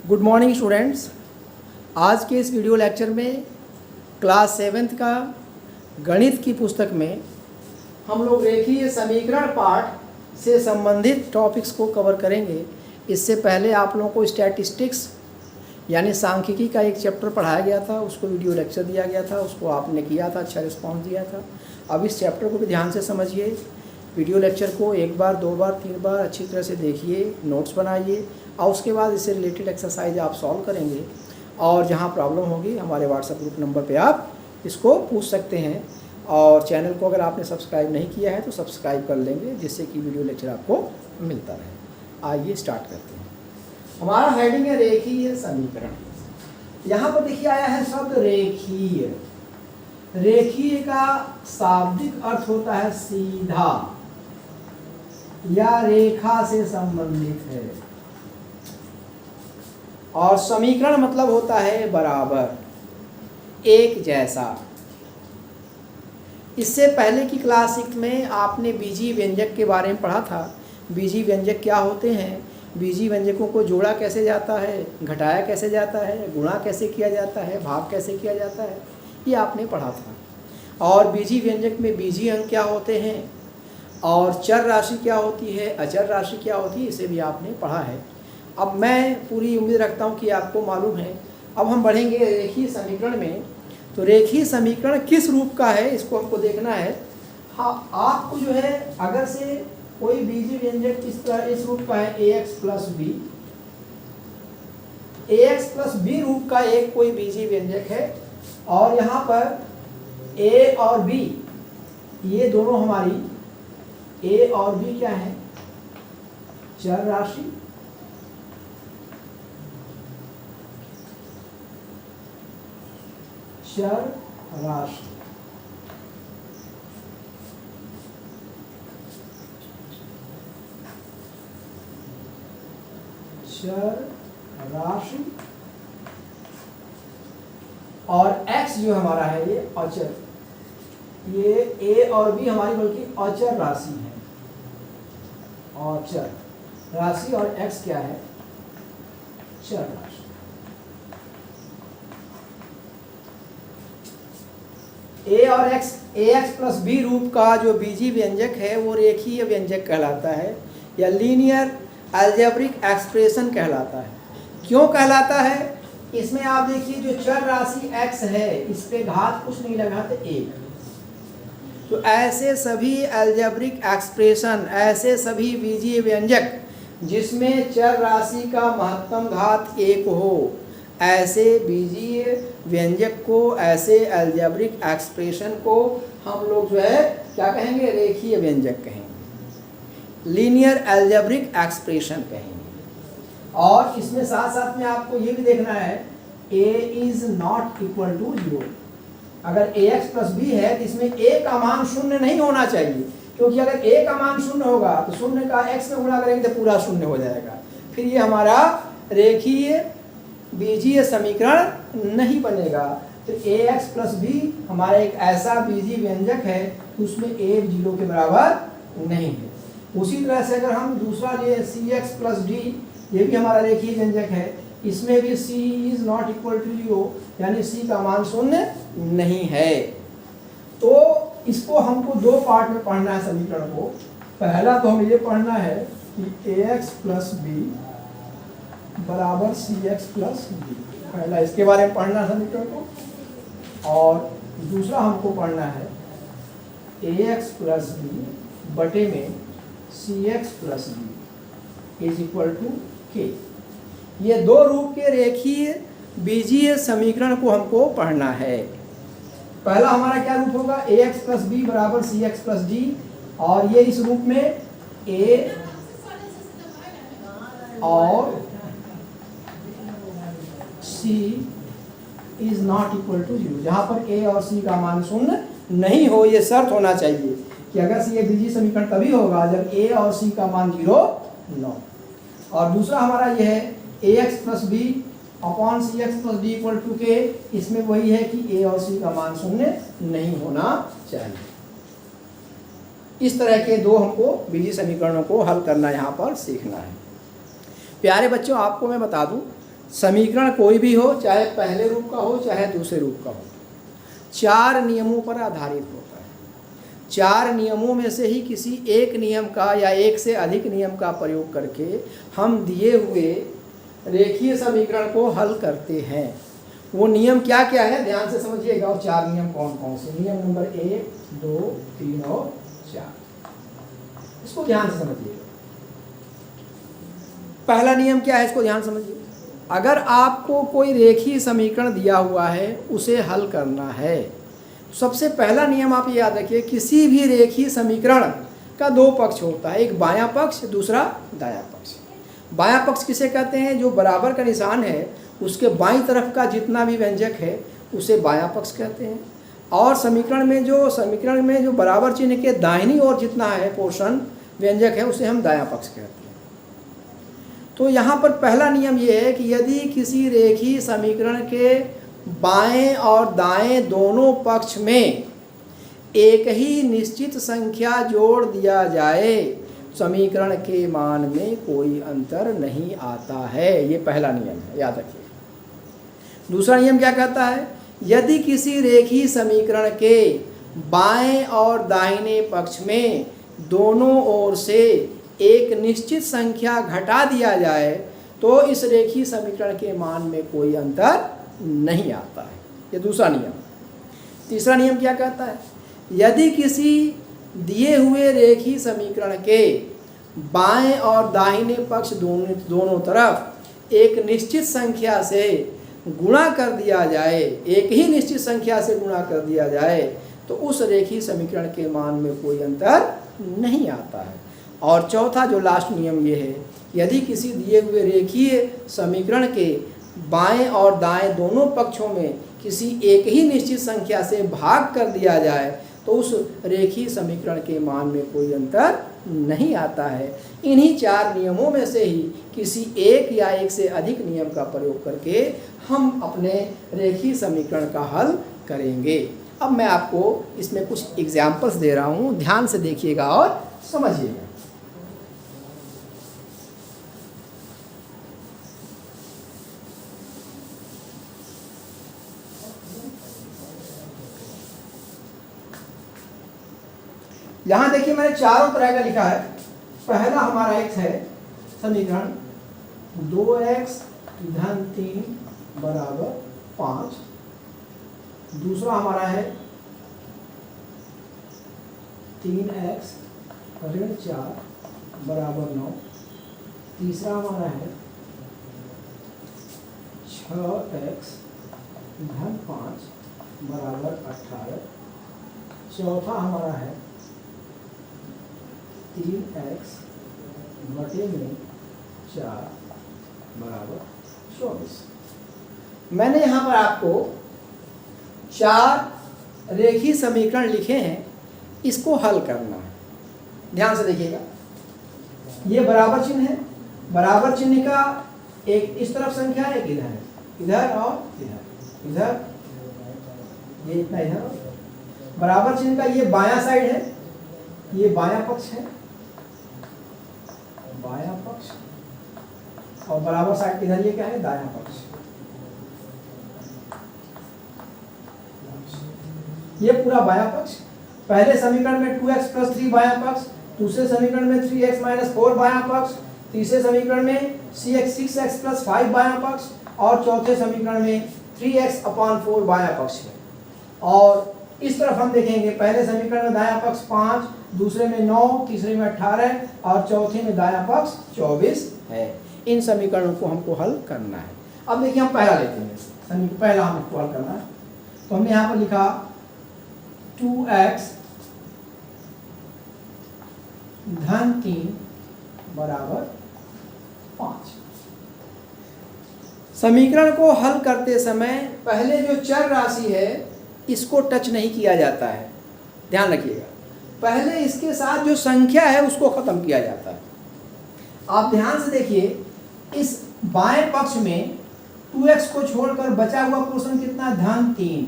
Good morning students. आज के इस वीडियो लेक्चर में क्लास 7th का गणित की पुस्तक में हम लोग रेखीय समीकरण पाठ से संबंधित टॉपिक्स को कवर करेंगे। इससे पहले आप लोगों को स्टैटिस्टिक्स यानी सांख्यिकी का एक चैप्टर पढ़ाया गया था, उसको वीडियो लेक्चर दिया गया था, उसको आपने किया था, अच्छा रिस्पॉन्स दिया था। अब इस चैप्टर को भी ध्यान से समझिए, वीडियो लेक्चर को एक बार, दो बार, तीन बार अच्छी तरह से देखिए, नोट्स बनाइए और उसके बाद इससे रिलेटेड एक्सरसाइज आप सॉल्व करेंगे। और जहाँ प्रॉब्लम होगी हमारे व्हाट्सएप ग्रुप नंबर पे आप इसको पूछ सकते हैं। और चैनल को अगर आपने सब्सक्राइब नहीं किया है तो सब्सक्राइब कर लेंगे, जिससे कि वीडियो लेक्चर आपको मिलता रहे। आइए स्टार्ट करते हैं। हमारा हेडिंग है रेखीय समीकरण। यहाँ पर देखिए आया है शब्द रेखीय। रेखीय का शाब्दिक अर्थ होता है सीधा या रेखा से संबंधित है, और समीकरण मतलब होता है बराबर, एक जैसा। इससे पहले की क्लास 6 में आपने बीजीय व्यंजक के बारे में पढ़ा था। बीजीय व्यंजक क्या होते हैं, बीजीय व्यंजकों को जोड़ा कैसे जाता है, घटाया कैसे जाता है, गुणा कैसे किया जाता है, भाग कैसे किया जाता है, ये आपने पढ़ा था। और बीजीय व्यंजक में बीजीय अंक क्या होते हैं और चर राशि क्या होती है, अचर राशि क्या होती है, इसे भी आपने पढ़ा है। अब मैं पूरी उम्मीद रखता हूँ कि आपको मालूम है। अब हम बढ़ेंगे रेखीय समीकरण में। तो रेखीय समीकरण किस रूप का है, इसको हमको देखना है। हाँ, आपको जो है अगर से कोई बीजीय व्यंजक इस तरह इस रूप का है, ax plus b, ax plus b रूप का एक कोई बीजीय व्यंजक है, और यहाँ पर a और b ये दोनों हमारी a और b क्या है, चर राशि। चर राशि चर राशि और x जो हमारा है ये अचर। ये a और b हमारी बल्कि अचर राशि है, अचर राशि, और x क्या है, चर राशि। a और x, ax प्लस b रूप का जो बीजीय व्यंजक है वो रेखीय व्यंजक कहलाता है या लीनियर अलजेब्रिक एक्सप्रेशन कहलाता है। क्यों कहलाता है, इसमें आप देखिए जो चर राशि x है इस पे घात कुछ नहीं लगा तो 1। तो ऐसे सभी अलजेब्रिक एक्सप्रेशन, ऐसे सभी बीजीय व्यंजक जिसमें चर राशि का महत्तम घात 1 हो, ऐसे बीजीय व्यंजक को, ऐसे अलजेब्रिक एक्सप्रेशन को हम लोग जो है क्या कहेंगे, रेखीय व्यंजक कहेंगे, लीनियर अलजेब्रिक एक्सप्रेशन कहेंगे। और इसमें साथ साथ में आपको ये भी देखना है a is not equal to 0। अगर ax प्लस b है तो इसमें a का मान शून्य नहीं होना चाहिए, क्योंकि अगर a का मान शून्य होगा तो शून्य का x में गुणा करेंगे तो पूरा शून्य हो जाएगा, फिर ये हमारा रेखीय बीजीय समीकरण नहीं बनेगा। तो ax प्लस b हमारा एक ऐसा बीजीय व्यंजक है उसमें a 0 के बराबर नहीं है। उसी तरह से अगर हम दूसरा लिए cx प्लस d, ये भी हमारा रेखीय व्यंजक है, इसमें भी c is not equal to 0, यानी c का मान शून्य नहीं है। तो इसको हमको दो पार्ट में पढ़ना है समीकरण को। पहला तो हमें ये पढ़ना है कि ax प्लस b बराबर cx प्लस b, पहला इसके बारे में पढ़ना है समीकरण को। और दूसरा हमको पढ़ना है ax प्लस b बटे में cx plus b is equal to k। ये दो रूप के रेखीय बीजीय समीकरण को हमको पढ़ना है। पहला हमारा क्या रूप होगा, ax प्लस b बराबर cx प्लस d, और ये इस रूप में a और c is not equal to 0, जहां पर a और c का मान शून्य नहीं हो। ये शर्त होना चाहिए कि अगर से ये बीजीय समीकरण तभी होगा जब a और c का मान 0 न हो। और दूसरा हमारा ये है ax plus b upon cx plus d equal to k। इसमें वही है कि a और c का मान शून्य नहीं होना चाहिए। इस तरह के दो हमको बीजीय समीकरणों को हल करना यहाँ पर सीखना है। प्यारे बच्चों, आपको मैं बता दूं समीकरण कोई भी हो, चाहे पहले रूप का हो चाहे दूसरे रूप का हो, 4 नियमों पर आधारित होता है। 4 नियमों में से ही किसी एक नियम का या एक से अधिक नियम का प्रयोग करके हम दिए हुए रेखीय समीकरण को हल करते हैं। वो नियम क्या क्या है ध्यान से समझिएगा। और 4 नियम कौन कौन से? नियम नंबर 1, 2, 3 और 4, इसको ध्यान से समझिएगा। पहला नियम क्या है, इसको ध्यान समझिए। अगर आपको कोई रेखीय समीकरण दिया हुआ है, उसे हल करना है, सबसे पहला नियम आप याद रखिए, किसी भी रेखीय समीकरण का 2 पक्ष होता है, एक बायां पक्ष, दूसरा दायां पक्ष। बायां पक्ष किसे कहते हैं? जो बराबर का निशान है उसके बाईं तरफ का जितना भी व्यंजक है उसे बायां पक्ष कहते हैं। और समीकरण में जो बराबर चिन्ह के दाहिनी ओर जितना है पोर्शन व्यंजक है उसे हम दायां पक्ष कहते हैं। तो यहाँ पर पहला नियम ये है कि यदि किसी रेखीय समीकरण के बाएं और दाएं दोनों पक्ष में एक ही निश्चित संख्या जोड़ दिया जाए, समीकरण के मान में कोई अंतर नहीं आता है। ये पहला नियम है, याद रखिए। दूसरा नियम क्या कहता है? यदि किसी रेखीय समीकरण के बाएं और दाहिने पक्ष में दोनों ओर से एक निश्चित संख्या घटा दिया जाए तो इस रेखीय समीकरण के मान में कोई अंतर नहीं आता है। ये दूसरा नियम। तीसरा नियम क्या कहता है? यदि किसी दिए हुए रेखीय समीकरण के बाएं और दाहिने पक्ष दोनों तरफ एक निश्चित संख्या से गुणा कर दिया जाए, एक ही निश्चित संख्या से गुणा कर दिया जाए, तो उस रेखीय समीकरण के मान में कोई अंतर नहीं आता है। और चौथा जो लास्ट नियम ये है, यदि किसी दिए हुए रेखीय समीकरण के बाएं और दाएं दोनों पक्षों में किसी एक ही निश्चित संख्या से भाग कर दिया जाए तो उस रेखीय समीकरण के मान में कोई अंतर नहीं आता है। इन्हीं 4 नियमों में से ही किसी एक या एक से अधिक नियम का प्रयोग करके हम अपने रेखीय समीकरण का हल करेंगे। अब मैं आपको इसमें कुछ एग्जाम्पल्स दे रहा हूँ, ध्यान से देखिएगा और समझिएगा। यहाँ देखिए मैंने चारों तरह का लिखा है। पहला हमारा एक है समीकरण 2x धन 3 बराबर 5। दूसरा हमारा है 3x ऋण 4 बराबर 9। तीसरा हमारा है 6x धन 5 बराबर 18। चौथा हमारा है 3x बटे में 4 बराबर 24। मैंने यहाँ पर आपको 4 रेखीय समीकरण लिखे हैं, इसको हल करना है। ध्यान से देखिएगा, ये बराबर चिन्ह है। बराबर चिन्ह का एक इस तरफ संख्या है, एक इधर है, इधर और इधर, इधर ये इतना इधर। बराबर चिन्ह का ये बायां साइड है, ये बायां पक्ष है, बायां पक्ष। और बराबर साइड इधर ये क्या है? दायां पक्ष। ये पूरा बायां पक्ष। पहले समीकरण में 2x + 3 बायां पक्ष, दूसरे समीकरण में 3x - 4 बायां पक्ष, तीसरे समीकरण में 6x + 5 बायां पक्ष और चौथे समीकरण में 3x/4 बायां पक्ष है। और इस तरफ हम देखेंगे, पहले समीकरण में दायां पक्ष 5, दूसरे में 9, तीसरे में 18 और चौथे में दायां पक्ष 24 है। इन समीकरणों को हमको हल करना है। अब देखिए हम पहला लेते हैं, पहला हमको हल करना है। तो हमने यहाँ पर लिखा 2x धन 3 बराबर 5। समीकरण को हल करते समय पहले जो चर राशि है इसको टच नहीं किया जाता है, ध्यान रखिएगा। पहले इसके साथ जो संख्या है उसको खत्म किया जाता है। आप ध्यान से देखिए, इस बाएं पक्ष में 2x को छोड़कर बचा हुआ पोर्शन कितना? धन 3।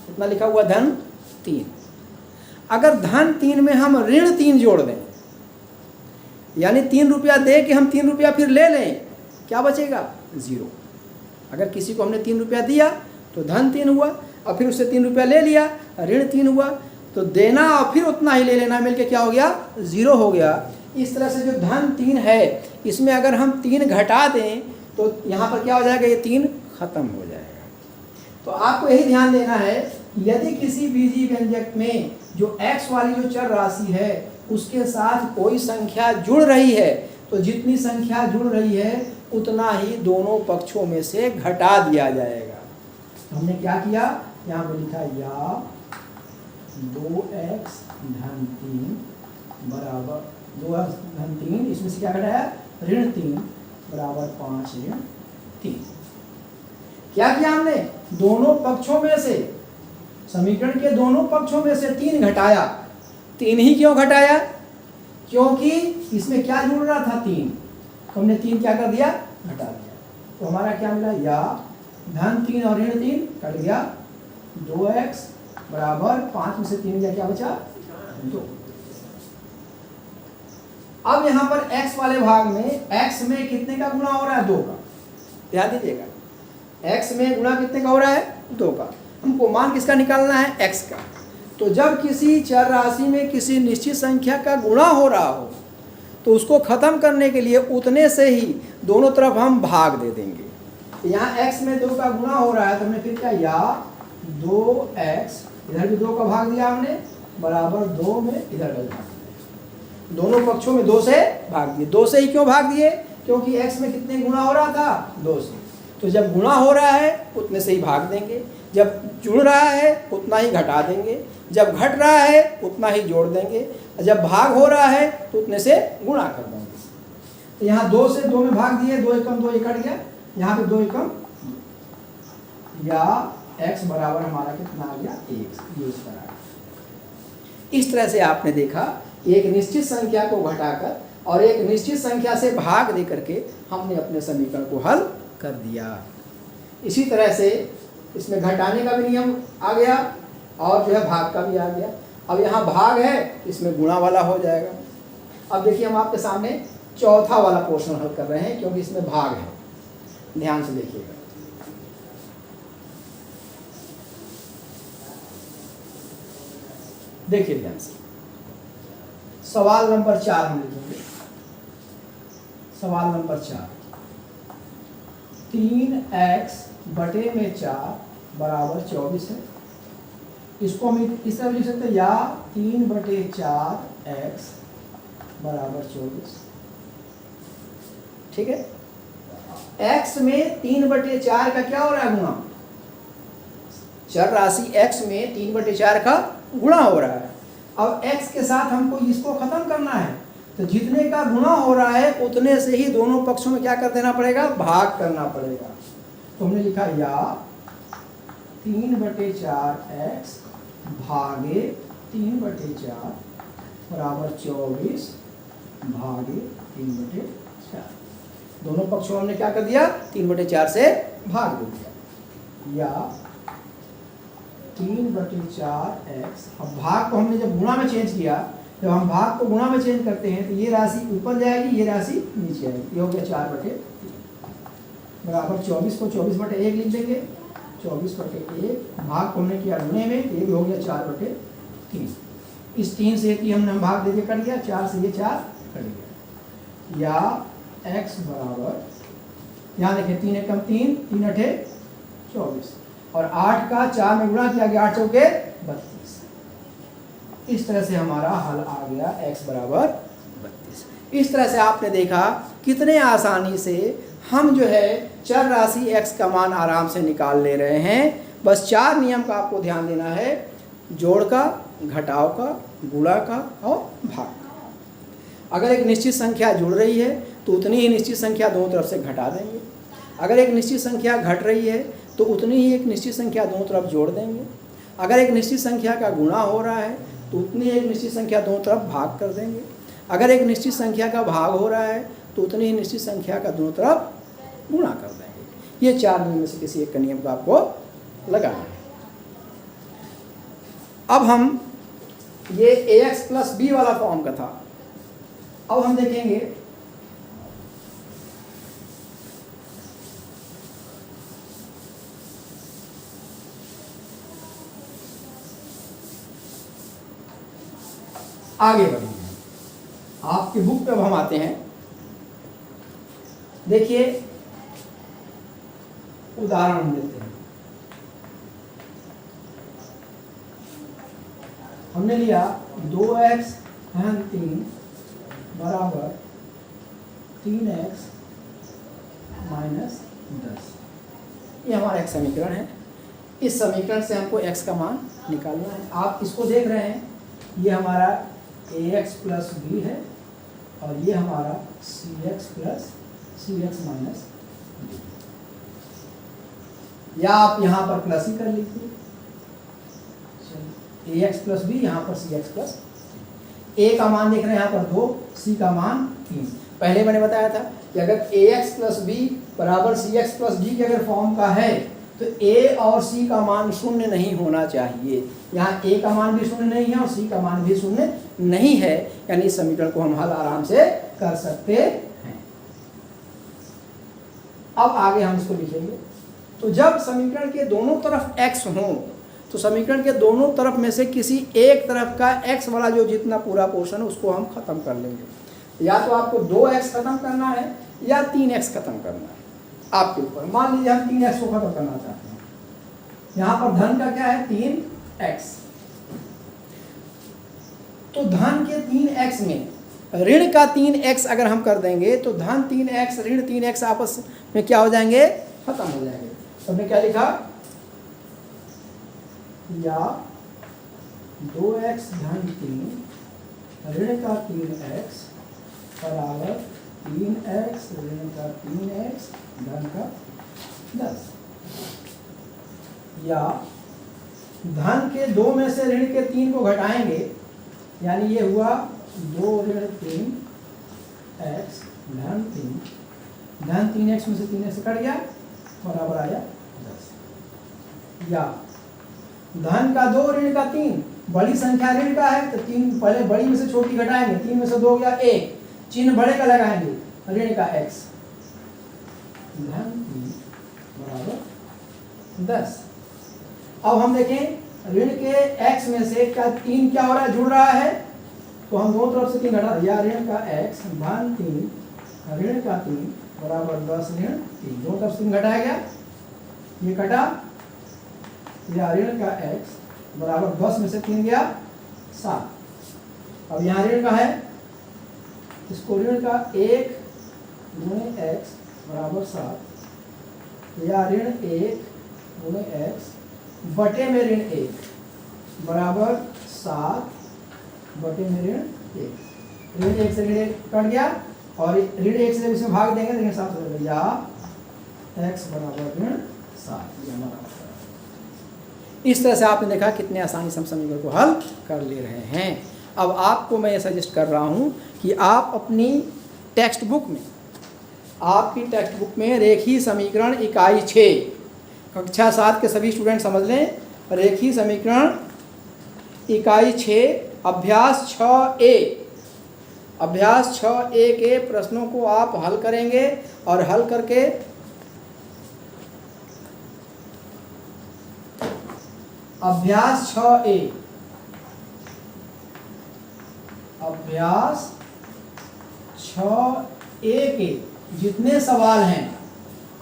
कितना लिखा हुआ? धन 3। अगर धन 3 में हम ऋण 3 जोड़ दें, यानी 3 रुपया दे के हम 3 रुपया फिर ले लें, क्या बचेगा? 0। अगर किसी को हमने 3 रुपया दिया तो धन 3 हुआ, और फिर उससे 3 रुपया ले लिया, ऋण 3 हुआ, तो देना और फिर उतना ही ले लेना मिलके क्या हो गया? 0 हो गया। इस तरह से जो धन 3 है, इसमें अगर हम 3 घटा दें तो यहाँ पर क्या हो जाएगा? ये 3 खत्म हो जाएगा। तो आपको यही ध्यान देना है, यदि किसी बीजीय व्यंजक में जो x वाली जो चर राशि है उसके साथ कोई संख्या जुड़ रही है, तो जितनी संख्या जुड़ रही है उतना ही दोनों पक्षों में से घटा दिया जाएगा। तो हमने क्या किया? यहाँ पे लिखा या 2x धन 3 बराबर 2x धन 3, इसमें से क्या घटाया? ऋण 3 बराबर 5 ऋण 3। क्या किया हमने? दोनों पक्षों में से, समीकरण के दोनों पक्षों में से 3 घटाया। 3 ही क्यों घटाया? क्योंकि इसमें क्या जुड़ रहा था? 3। तो हमने 3 क्या कर दिया? घटा दिया। तो हमारा क्या मिला? या धन 3 और ऋण 3 कट गया, 2x बराबर 5 में से 3 गया, क्या बचा? 2। अब यहाँ पर x वाले भाग में x में कितने का गुणा हो रहा है? 2 का। ध्यान दीजिएगा, x में गुणा कितने का हो रहा है? 2 का। हमको मान किसका निकालना है? x का। तो जब किसी चर राशि में किसी निश्चित संख्या का गुणा हो रहा हो तो उसको खत्म करने के लिए उतने से ही दोनों तरफ हम भाग दे देंगे। तो यहाँ x में 2 का गुणा हो रहा है, तो हमने फिर क्या? या 2x, इधर भी 2 का भाग दिया हमने, बराबर 2 में इधर का भाग दिया। दोनों पक्षों में 2 से भाग दिए। 2 से ही क्यों भाग दिए? क्योंकि x में कितने गुणा हो रहा था? 2 से। तो जब गुणा हो रहा है उतने से ही भाग देंगे, जब जुड़ रहा है उतना ही घटा देंगे, जब घट रहा है उतना ही जोड़ देंगे, जब भाग हो रहा है तो उतने से गुणा कर देंगे। तो यहाँ 2 से 2 में भाग दिए, 2 एकम 2 कट गया, यहाँ पे 2 एकम, या x बराबर हमारा कितना आ गया? 1। ये इस तरह है। इस तरह से आपने देखा, एक निश्चित संख्या को घटाकर और एक निश्चित संख्या से भाग दे करके हमने अपने समीकरण को हल कर दिया। इसी तरह से इसमें घटाने का भी नियम आ गया और जो है भाग का भी आ गया। अब यहाँ भाग है, इसमें गुणा वाला हो जाएगा। अब देखिए, हम आपके सामने चौथा वाला पोर्शन हल कर रहे हैं क्योंकि इसमें भाग है। ध्यान से देखिएगा, देखिए ध्यान से। सवाल नंबर 4 हम लिखेंगे। सवाल नंबर 4, 3x बटे में 4 बराबर 24 है। इसको हम इस तरह लिख सकते हैं, या 3 बटे 4x बराबर 24। ठीक है। x में 3 बटे 4 का क्या हो रहा है? गुणा। चर राशि x में 3 बटे 4 का गुणा हो रहा है। अब x के साथ हमको इसको खत्म करना है, तो जितने का गुणा हो रहा है उतने से ही दोनों पक्षों में क्या कर देना पड़ेगा? भाग करना पड़ेगा। तो हमने लिखा या 3 बटे 4x भागे 3 बटे 4 बराबर 24 भागे 3 बटे 4। दोनों पक्षों हमने क्या कर दिया? 3 बटे 4 से भाग दे दिया। या 3 बटे 4x, अब भाग को हमने जब गुणा में चेंज किया, जब हम भाग को गुणा में चेंज करते हैं तो ये राशि ऊपर जाएगी, ये राशि नीचे आएगी। ये हो गया 4 बटे 3 बराबर 24 को 24 बटे 1 लिख देंगे। 24 बटे 1 भाग को हमने किया गुणे में, ये भी हो गया 4 बटे 3। इस 3 से 1 हमने भाग दे दिया, कट गया। 4 से ये 4 कट गया। या x बराबर, यहाँ देखिए 3 एकम 3, 3 अठे 24 और 8 का 4 में गुणा किया गया, 8 चौके 32। इस तरह से हमारा हल आ गया x बराबर 32। इस तरह से आपने देखा कितने आसानी से हम जो है चर राशि x का मान आराम से निकाल ले रहे हैं। बस 4 नियम का आपको ध्यान देना है: जोड़ का, घटाव का, गुणा का और भाग का। अगर एक निश्चित संख्या जुड़ रही है तो उतनी ही निश्चित संख्या दोनों तरफ से घटा देंगे। अगर एक निश्चित संख्या घट रही है तो उतनी ही एक निश्चित संख्या दोनों तरफ जोड़ देंगे। अगर एक निश्चित संख्या का गुणा हो रहा है तो उतनी एक निश्चित संख्या दोनों तरफ भाग कर देंगे। अगर एक निश्चित संख्या का भाग हो रहा है तो उतनी ही निश्चित संख्या का दोनों तरफ गुणा कर देंगे। ये 4 नियम में से किसी एक का नियम को आपको लगाना है। अब हम ये ax प्लस b वाला फॉर्म का था। अब हम देखेंगे आगे बढ़ेंगे। आपकी बुक पे अब हम आते हैं। देखिए उदाहरण हम लेते हैं। हमने लिया 2x धन 3 बराबर 3x माइनस 10। ये हमारा एक समीकरण है। इस समीकरण से हमको x का मान निकालना है। आप इसको देख रहे हैं, ये हमारा ax प्लस b है और ये हमारा cx plus cx minus b, या आप यहाँ पर प्लस ही कर लीजिए, ax प्लस b, यहाँ पर cx प्लस। a का मान देख रहे हैं यहाँ पर 2, c का मान 3। पहले मैंने बताया था कि अगर ax प्लस b बराबर cx प्लस d के अगर फॉर्म का है तो a और c का मान शून्य नहीं होना चाहिए। यहाँ a का मान भी शून्य नहीं है और c का मान भी शून्य नहीं है, यानी इस समीकरण को हम हल आराम से कर सकते हैं। अब आगे हम इसको लिखेंगे। तो जब समीकरण के दोनों तरफ x हो तो समीकरण के दोनों तरफ में से किसी एक तरफ का x वाला जो जितना पूरा पोर्शन है उसको हम खत्म कर लेंगे। या तो आपको 2x खत्म करना है या 3x खत्म करना है, आपके ऊपर। मान लीजिए हम 3x को खत्म करना चाहते हैं। यहाँ पर धन का क्या है 3x, तो धन के 3x में ऋण का 3x अगर हम कर देंगे तो धन 3x ऋण 3x आपस में क्या हो जाएंगे, खत्म हो जाएंगे। तो हमने क्या लिखा, या 2x धन 3 ऋण का 3x बराबर 3x ऋण का 3x धन का 10, या धन के 2 में से ऋण के 3 को घटाएंगे, यानी ये हुआ 2 ऋण 3x धन 3, धन 3x में से 3x कट गया बराबर आया 10। या धन का 2 ऋण का 3, बड़ी संख्या ऋण का है तो 3 पहले बड़ी में से छोटी घटाएंगे, 3 में से 2 गया 1, चिन्ह बड़े का लगाएंगे, ऋण का x धन 3 बराबर 10। अब हम देखें ऋण के x में से क्या 3 क्या हो रहा है, जुड़ रहा है, तो हम दोनों तरफ से 3 घटा, या ऋण का x धन 3 ऋण का 3 बराबर 10 ऋण 3, दोनों तरफ से 3 घटाया गया, ये कटा, या ऋण का x बराबर 10 में से 3 गया 7। अब यहाँ ऋण का है, इसको ऋण का 1 गुणे x बराबर 7, या ऋण 1 गुणे x बटे में ऋण 1 बराबर 7 बटे में ऋण 1। ऋण 1 से ऋण 1 कट गया और ऋण 1 से इसमें भाग देंगे ऋण 7 हो जाएगा, या x बराबर ऋण 7। ये हमारा इस तरह से आपने देखा कितने आसानी से हम समीकरण को हल कर ले रहे हैं। अब आपको मैं ये सजेस्ट कर रहा हूँ कि आप अपनी टेक्स्ट बुक में, आपकी टेक्स्ट बुक में रेखीय समीकरण इकाई 6, कक्षा 7 के सभी स्टूडेंट समझ लें, रेखीय समीकरण इकाई 6 अभ्यास 6A, अभ्यास 6A के प्रश्नों को आप हल करेंगे और हल करके अभ्यास 6A, अभ्यास 6A के जितने सवाल हैं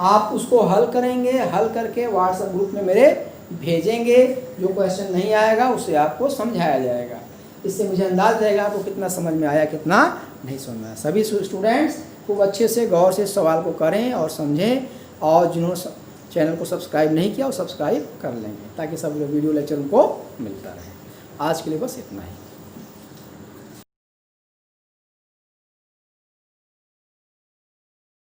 आप उसको हल करेंगे, हल करके व्हाट्सएप ग्रुप में मेरे भेजेंगे। जो क्वेश्चन नहीं आएगा उसे आपको समझाया जाएगा। इससे मुझे अंदाज रहेगा आपको कितना समझ में आया, कितना नहीं समझ में आया। सभी स्टूडेंट्स खूब अच्छे से गौर से सवाल को करें और समझें, और जिन्होंने चैनल को सब्सक्राइब नहीं किया वो सब्सक्राइब कर लेंगे ताकि सब वीडियो लेक्चर उनको मिलता रहे। आज के लिए बस इतना ही।